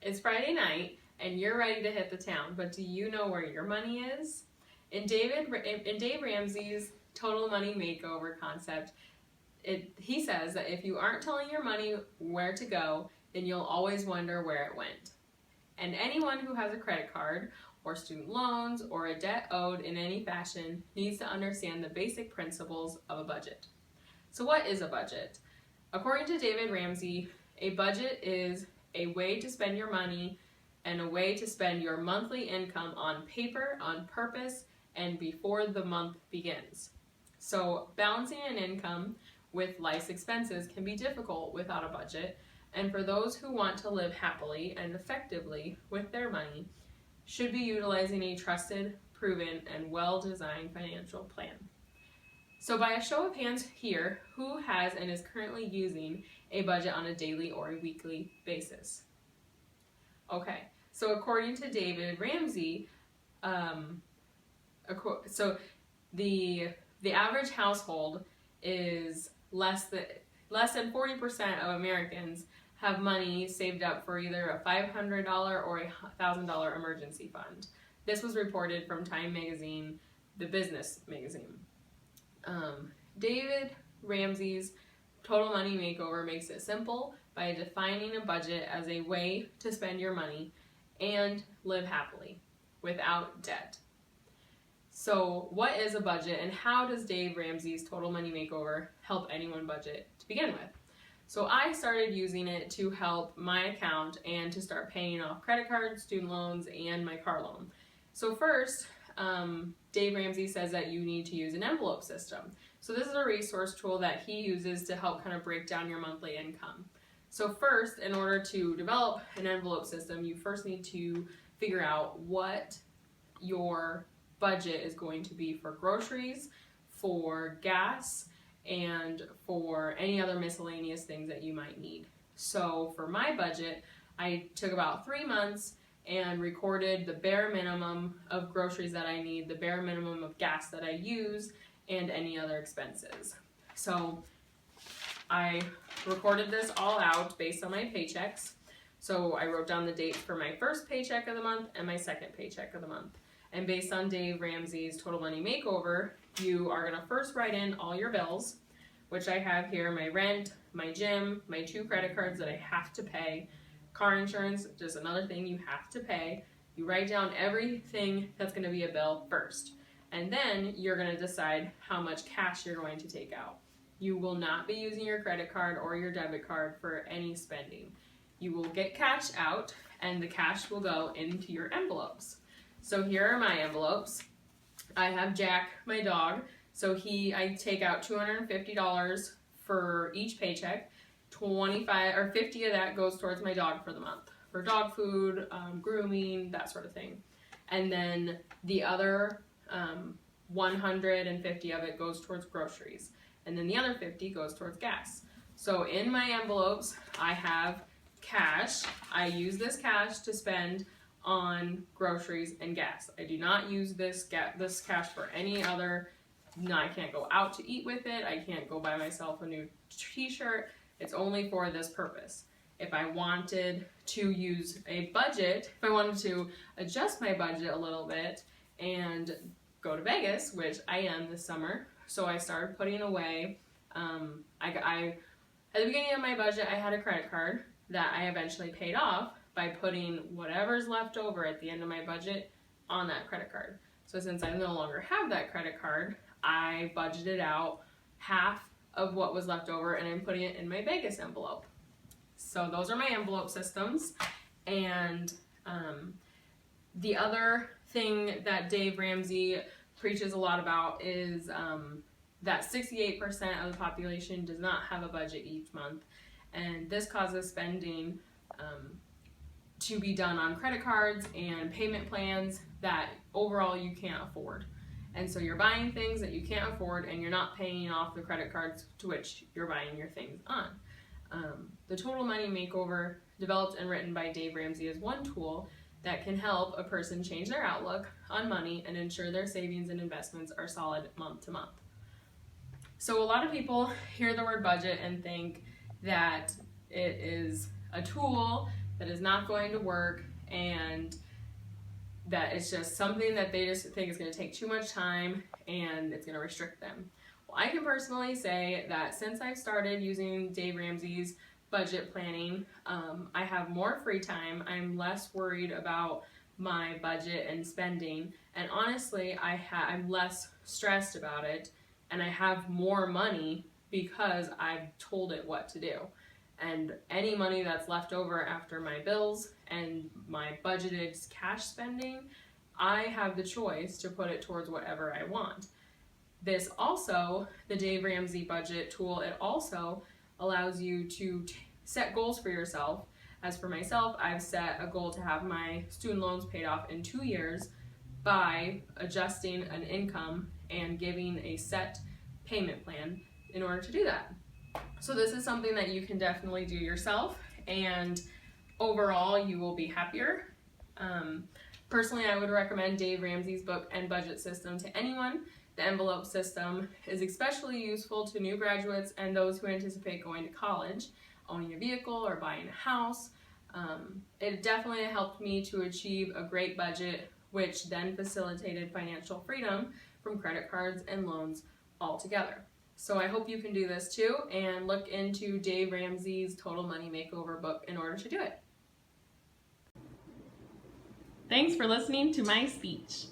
It's Friday night and you're ready to hit the town, but do you know where your money is? In Dave Ramsey's Total Money Makeover concept, he says that if you aren't telling your money where to go, then you'll always wonder where it went. And anyone who has a credit card or student loans or a debt owed in any fashion needs to understand the basic principles of a budget. So what is a budget? According to David Ramsey, a budget is a way to spend your money and a way to spend your monthly income on paper, on purpose, and before the month begins. So balancing an income with life's expenses can be difficult without a budget, and for those who want to live happily and effectively with their money, should be utilizing a trusted, proven, and well-designed financial plan. So by a show of hands here, who has and is currently using a budget on a daily or a weekly basis? Okay, so according to David Ramsey, so the average household is less than 40% of Americans have money saved up for either a $500 or a $1,000 emergency fund. This was reported from Time Magazine, the business magazine. David Ramsey's Total Money Makeover makes it simple by defining a budget as a way to spend your money and live happily without debt. So what is a budget and how does Dave Ramsey's Total Money Makeover help anyone budget to begin with? So I started using it to help my account and to start paying off credit cards, student loans, and my car loan. So first, Dave Ramsey says that you need to use an envelope system. So this is a resource tool that he uses to help kind of break down your monthly income. So first, in order to develop an envelope system, you first need to figure out what your budget is going to be for groceries, for gas, and for any other miscellaneous things that you might need. So for my budget, I took about 3 months and recorded the bare minimum of groceries that I need, the bare minimum of gas that I use, and any other expenses. So I recorded this all out based on my paychecks. So I wrote down the dates for my first paycheck of the month and my second paycheck of the month. And based on Dave Ramsey's Total Money Makeover, you are going to first write in all your bills, which I have here: my rent, my gym, my 2 credit cards that I have to pay, car insurance, just another thing you have to pay. You write down everything that's going to be a bill first. And then you're going to decide how much cash you're going to take out. You will not be using your credit card or your debit card for any spending. You will get cash out and the cash will go into your envelopes. So here are my envelopes. I have Jack, my dog. So I take out $250 for each paycheck. 25 or 50 of that goes towards my dog for the month, for dog food, grooming, that sort of thing. And then the other 150 of it goes towards groceries. And then the other 50 goes towards gas. So in my envelopes, I have cash. I use this cash to spend on groceries and gas. I do not use this cash for any other. No, I can't go out to eat with it. I can't go buy myself a new t-shirt. It's only for this purpose. If I wanted to use a budget, if I wanted to adjust my budget a little bit and go to Vegas, which I am this summer, so I started putting away, at the beginning of my budget, I had a credit card that I eventually paid off by putting whatever's left over at the end of my budget on that credit card. So since I no longer have that credit card, I budgeted out half of what was left over and I'm putting it in my Vegas envelope. So those are my envelope systems. And the other thing that Dave Ramsey preaches a lot about is that 68% of the population does not have a budget each month. And this causes spending to be done on credit cards and payment plans that overall you can't afford. And so you're buying things that you can't afford and you're not paying off the credit cards to which you're buying your things on. The Total Money Makeover, developed and written by Dave Ramsey, is one tool that can help a person change their outlook on money and ensure their savings and investments are solid month to month. So a lot of people hear the word budget and think that it is a tool that is not going to work, and that it's just something that they just think is going to take too much time and it's going to restrict them. Well, I can personally say that since I've started using Dave Ramsey's budget planning, I have more free time. I'm less worried about my budget and spending, and honestly, I'm less stressed about it, and I have more money because I've told it what to do. And any money that's left over after my bills and my budgeted cash spending, I have the choice to put it towards whatever I want. This also, the Dave Ramsey budget tool, it also allows you to set goals for yourself. As for myself, I've set a goal to have my student loans paid off in 2 years by adjusting an income and giving a set payment plan in order to do that. So this is something that you can definitely do yourself, and overall you will be happier. Personally, I would recommend Dave Ramsey's book and budget system to anyone. The envelope system is especially useful to new graduates and those who anticipate going to college, owning a vehicle, or buying a house. It definitely helped me to achieve a great budget, which then facilitated financial freedom from credit cards and loans altogether. So I hope you can do this too, and look into Dave Ramsey's Total Money Makeover book in order to do it. Thanks for listening to my speech.